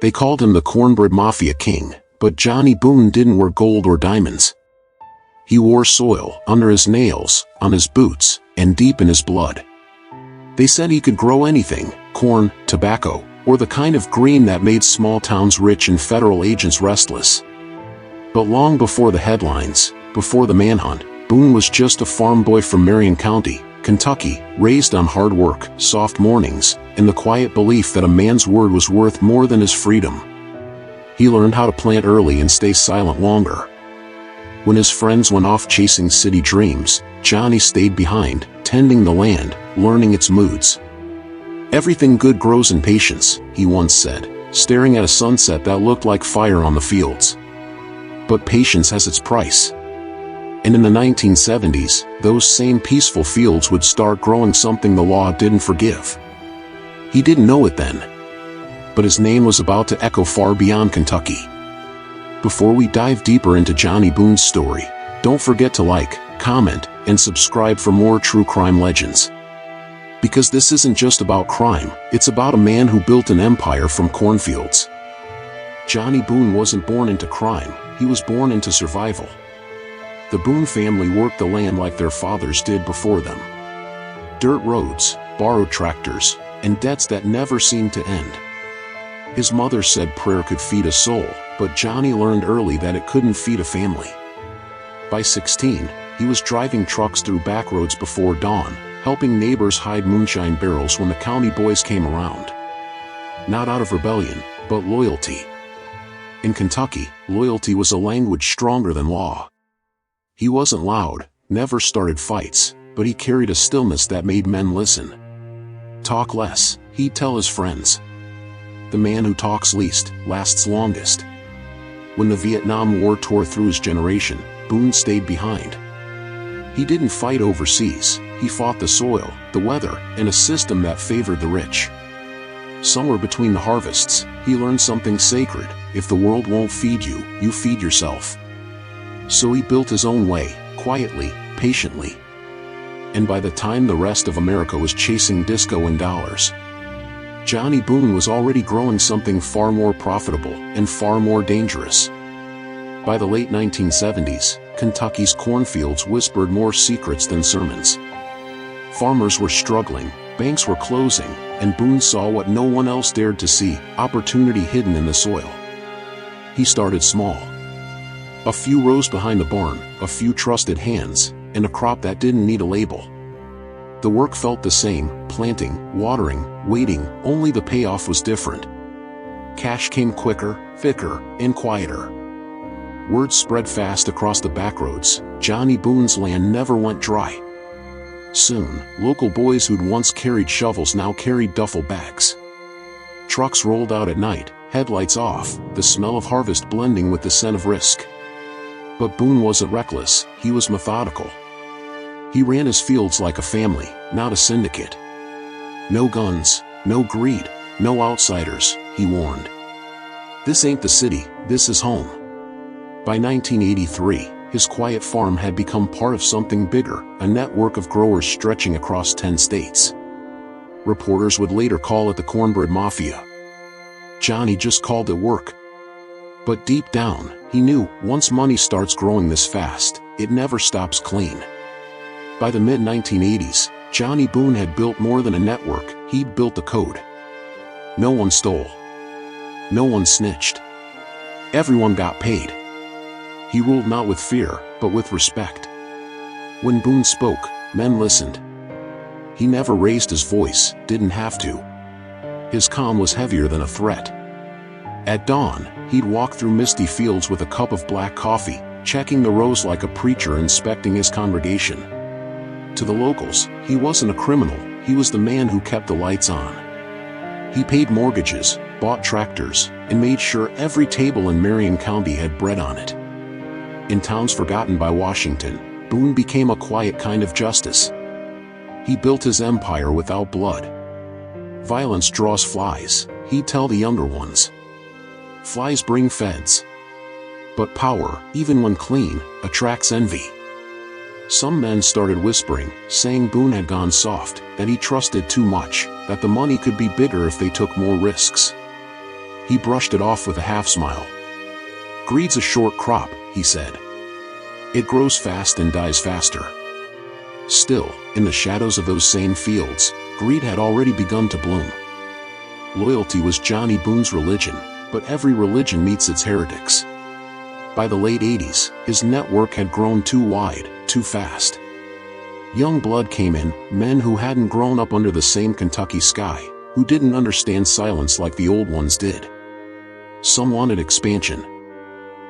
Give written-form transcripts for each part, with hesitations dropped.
They called him the Cornbread Mafia King, but Johnny Boone didn't wear gold or diamonds. He wore soil under his nails, on his boots, and deep in his blood. They said he could grow anything: corn, tobacco, or the kind of green that made small towns rich and federal agents restless. But long before the headlines, before the manhunt, Boone was just a farm boy from Marion County, Kentucky, raised on hard work, soft mornings, and the quiet belief that a man's word was worth more than his freedom. He learned how to plant early and stay silent longer. When his friends went off chasing city dreams, Johnny stayed behind, tending the land, learning its moods. "Everything good grows in patience," he once said, staring at a sunset that looked like fire on the fields. But patience has its price. And in the 1970s, those same peaceful fields would start growing something the law didn't forgive. He didn't know it then, but his name was about to echo far beyond Kentucky. Before we dive deeper into Johnny Boone's story, don't forget to like, comment, and subscribe for more true crime legends. Because this isn't just about crime, it's about a man who built an empire from cornfields. Johnny Boone wasn't born into crime, he was born into survival. The Boone family worked the land like their fathers did before them. Dirt roads, borrowed tractors, and debts that never seemed to end. His mother said prayer could feed a soul, but Johnny learned early that it couldn't feed a family. By 16, he was driving trucks through backroads before dawn, helping neighbors hide moonshine barrels when the county boys came around. Not out of rebellion, but loyalty. In Kentucky, loyalty was a language stronger than law. He wasn't loud, never started fights, but he carried a stillness that made men listen. Talk less, he'd tell his friends. The man who talks least, lasts longest. When the Vietnam War tore through his generation, Boone stayed behind. He didn't fight overseas, he fought the soil, the weather, and a system that favored the rich. Somewhere between the harvests, he learned something sacred: if the world won't feed you, you feed yourself. So he built his own way, quietly, patiently. And by the time the rest of America was chasing disco and dollars, Johnny Boone was already growing something far more profitable and far more dangerous. By the late 1970s, Kentucky's cornfields whispered more secrets than sermons. Farmers were struggling, banks were closing, and Boone saw what no one else dared to see: opportunity hidden in the soil. He started small. A few rows behind the barn, a few trusted hands, and a crop that didn't need a label. The work felt the same: planting, watering, waiting, only the payoff was different. Cash came quicker, thicker, and quieter. Word spread fast across the backroads: Johnny Boone's land never went dry. Soon, local boys who'd once carried shovels now carried duffel bags. Trucks rolled out at night, headlights off, the smell of harvest blending with the scent of risk. But Boone wasn't reckless, he was methodical. He ran his fields like a family, not a syndicate. No guns, no greed, no outsiders, he warned. This ain't the city, this is home. By 1983, his quiet farm had become part of something bigger, a network of growers stretching across 10 states. Reporters would later call it the Cornbread Mafia. Johnny just called it work. But deep down, he knew, once money starts growing this fast, it never stops clean. By the mid-1980s, Johnny Boone had built more than a network, he'd built a code. No one stole. No one snitched. Everyone got paid. He ruled not with fear, but with respect. When Boone spoke, men listened. He never raised his voice, didn't have to. His calm was heavier than a threat. At dawn, he'd walk through misty fields with a cup of black coffee, checking the rows like a preacher inspecting his congregation. To the locals, he wasn't a criminal, he was the man who kept the lights on. He paid mortgages, bought tractors, and made sure every table in Marion County had bread on it. In towns forgotten by Washington, Boone became a quiet kind of justice. He built his empire without blood. Violence draws flies, he'd tell the younger ones. Flies bring feds. But power, even when clean, attracts envy. Some men started whispering, saying Boone had gone soft, that he trusted too much, that the money could be bigger if they took more risks. He brushed it off with a half-smile. "Greed's a short crop," he said. "It grows fast and dies faster." Still, in the shadows of those same fields, greed had already begun to bloom. Loyalty was Johnny Boone's religion, but every religion meets its heretics. By the late 80s, his network had grown too wide, too fast. Young blood came in, men who hadn't grown up under the same Kentucky sky, who didn't understand silence like the old ones did. Some wanted expansion.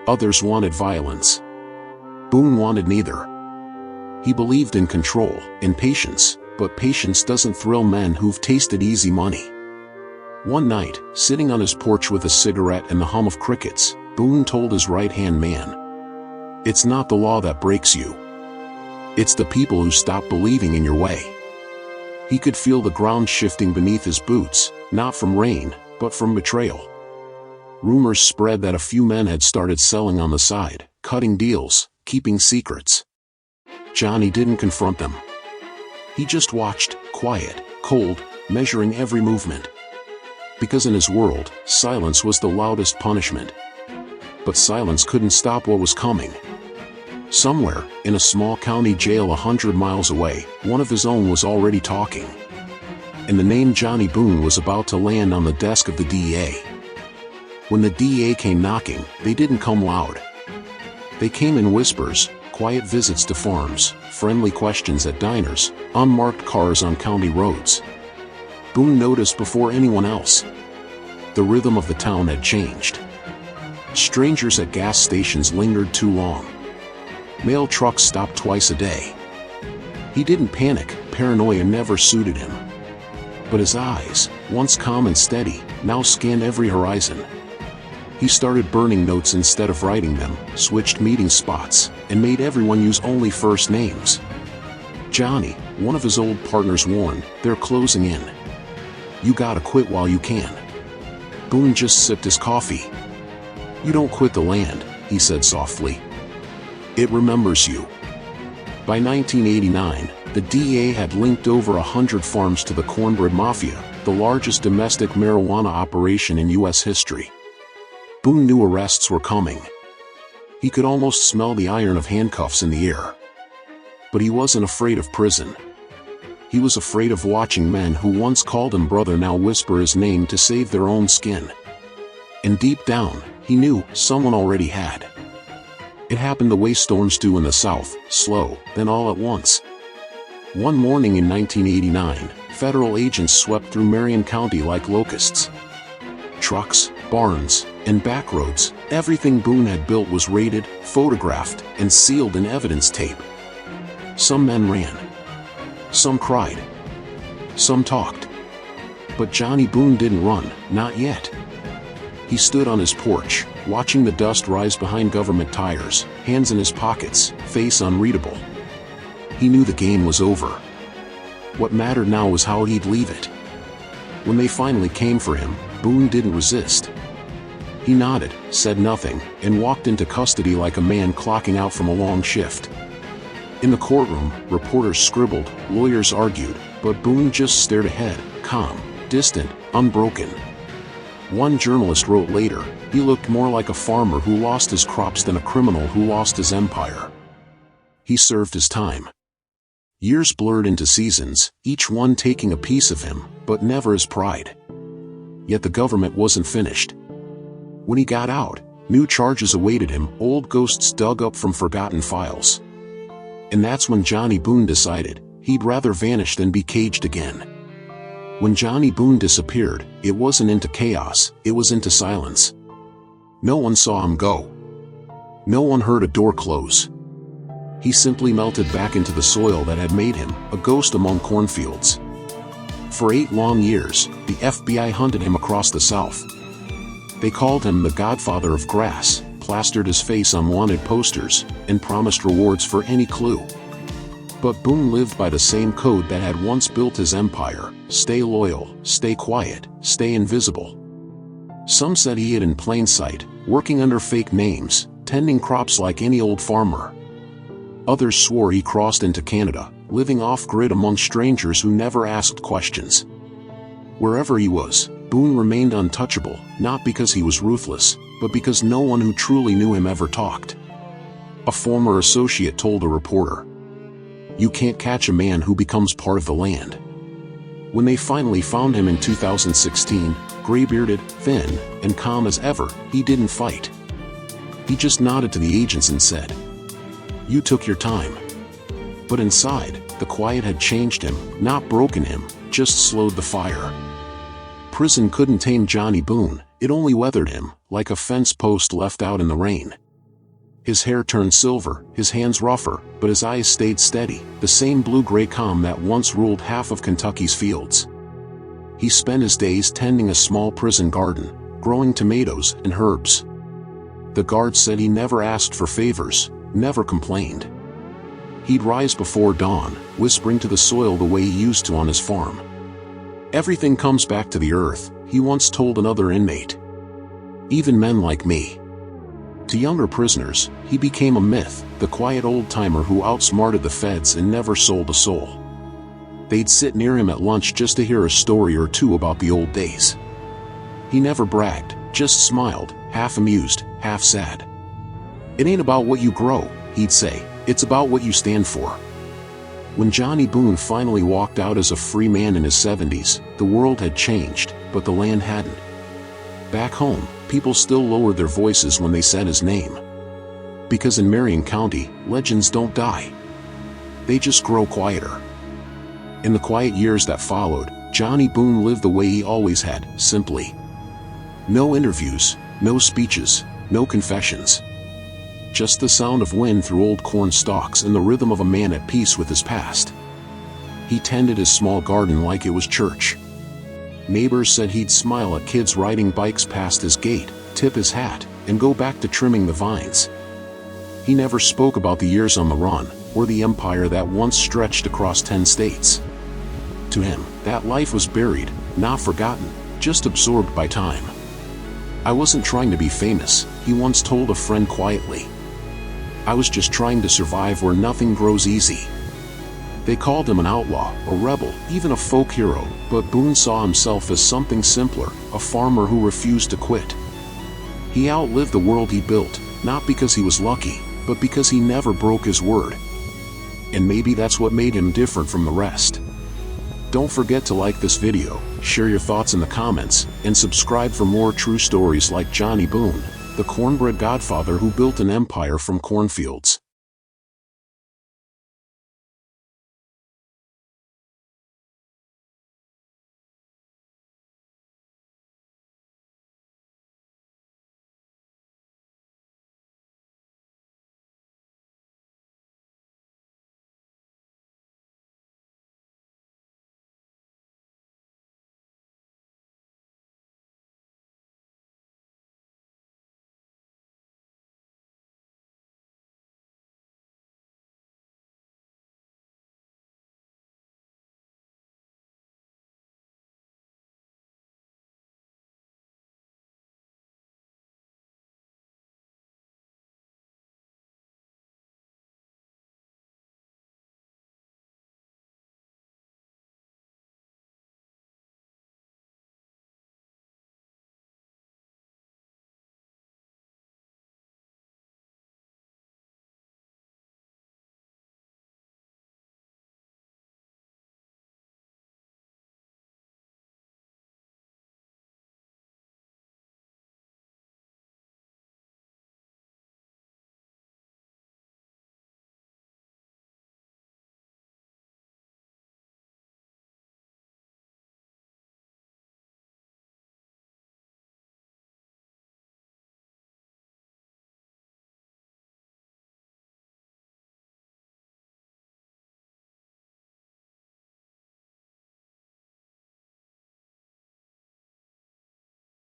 Others wanted violence. Boone wanted neither. He believed in control, in patience, but patience doesn't thrill men who've tasted easy money. One night, sitting on his porch with a cigarette and the hum of crickets, Boone told his right-hand man, "It's not the law that breaks you. It's the people who stop believing in your way." He could feel the ground shifting beneath his boots, not from rain, but from betrayal. Rumors spread that a few men had started selling on the side, cutting deals, keeping secrets. Johnny didn't confront them. He just watched, quiet, cold, measuring every movement. Because in his world, silence was the loudest punishment. But silence couldn't stop what was coming. Somewhere, in a small county jail 100 miles away, one of his own was already talking. And the name Johnny Boone was about to land on the desk of the DEA. When the DEA came knocking, they didn't come loud. They came in whispers, quiet visits to farms, friendly questions at diners, unmarked cars on county roads. Boone noticed before anyone else. The rhythm of the town had changed. Strangers at gas stations lingered too long. Mail trucks stopped twice a day. He didn't panic, paranoia never suited him. But his eyes, once calm and steady, now scanned every horizon. He started burning notes instead of writing them, switched meeting spots, and made everyone use only first names. Johnny, one of his old partners, warned, "They're closing in. You gotta quit while you can." Boone just sipped his coffee. "You don't quit the land," he said softly. "It remembers you." By 1989, the DEA had linked over 100 farms to the Cornbread Mafia, the largest domestic marijuana operation in U.S. history. Boone knew arrests were coming. He could almost smell the iron of handcuffs in the air. But he wasn't afraid of prison. He was afraid of watching men who once called him brother now whisper his name to save their own skin. And deep down, he knew someone already had. It happened the way storms do in the South, slow, then all at once. One morning in 1989, federal agents swept through Marion County like locusts. Trucks, barns, and backroads, everything Boone had built was raided, photographed, and sealed in evidence tape. Some men ran. Some cried. Some talked. But Johnny Boone didn't run, not yet. He stood on his porch, watching the dust rise behind government tires, hands in his pockets, face unreadable. He knew the game was over. What mattered now was how he'd leave it. When they finally came for him, Boone didn't resist. He nodded, said nothing, and walked into custody like a man clocking out from a long shift. In the courtroom, reporters scribbled, lawyers argued, but Boone just stared ahead, calm, distant, unbroken. One journalist wrote later, "He looked more like a farmer who lost his crops than a criminal who lost his empire." He served his time. Years blurred into seasons, each one taking a piece of him, but never his pride. Yet the government wasn't finished. When he got out, new charges awaited him, old ghosts dug up from forgotten files. And that's when Johnny Boone decided he'd rather vanish than be caged again. When Johnny Boone disappeared, it wasn't into chaos, it was into silence. No one saw him go. No one heard a door close. He simply melted back into the soil that had made him a ghost among cornfields. For 8 long years, the FBI hunted him across the South. They called him the Godfather of Grass, plastered his face on wanted posters, and promised rewards for any clue. But Boone lived by the same code that had once built his empire: stay loyal, stay quiet, stay invisible. Some said he hid in plain sight, working under fake names, tending crops like any old farmer. Others swore he crossed into Canada, living off-grid among strangers who never asked questions. Wherever he was, Boone remained untouchable, not because he was ruthless, but because no one who truly knew him ever talked. A former associate told a reporter, "You can't catch a man who becomes part of the land." When they finally found him in 2016, gray-bearded, thin, and calm as ever, he didn't fight. He just nodded to the agents and said, "You took your time." But inside, the quiet had changed him, not broken him, just slowed the fire. Prison couldn't tame Johnny Boone, it only weathered him, like a fence post left out in the rain. His hair turned silver, his hands rougher, but his eyes stayed steady, the same blue-gray calm that once ruled half of Kentucky's fields. He spent his days tending a small prison garden, growing tomatoes and herbs. The guards said he never asked for favors, never complained. He'd rise before dawn, whispering to the soil the way he used to on his farm. "Everything comes back to the earth," he once told another inmate. "Even men like me." To younger prisoners, he became a myth, the quiet old-timer who outsmarted the feds and never sold a soul. They'd sit near him at lunch just to hear a story or two about the old days. He never bragged, just smiled, half amused, half sad. "It ain't about what you grow," he'd say, "it's about what you stand for." When Johnny Boone finally walked out as a free man in his 70s, the world had changed, but the land hadn't. Back home, people still lowered their voices when they said his name. Because in Marion County, legends don't die. They just grow quieter. In the quiet years that followed, Johnny Boone lived the way he always had, simply. No interviews, no speeches, no confessions. Just the sound of wind through old corn stalks and the rhythm of a man at peace with his past. He tended his small garden like it was church. Neighbors said he'd smile at kids riding bikes past his gate, tip his hat, and go back to trimming the vines. He never spoke about the years on the run, or the empire that once stretched across 10 states. To him, that life was buried, not forgotten, just absorbed by time. "I wasn't trying to be famous," he once told a friend quietly. "I was just trying to survive where nothing grows easy." They called him an outlaw, a rebel, even a folk hero, but Boone saw himself as something simpler, a farmer who refused to quit. He outlived the world he built, not because he was lucky, but because he never broke his word. And maybe that's what made him different from the rest. Don't forget to like this video, share your thoughts in the comments, and subscribe for more true stories like Johnny Boone, the Cornbread Godfather who built an empire from cornfields.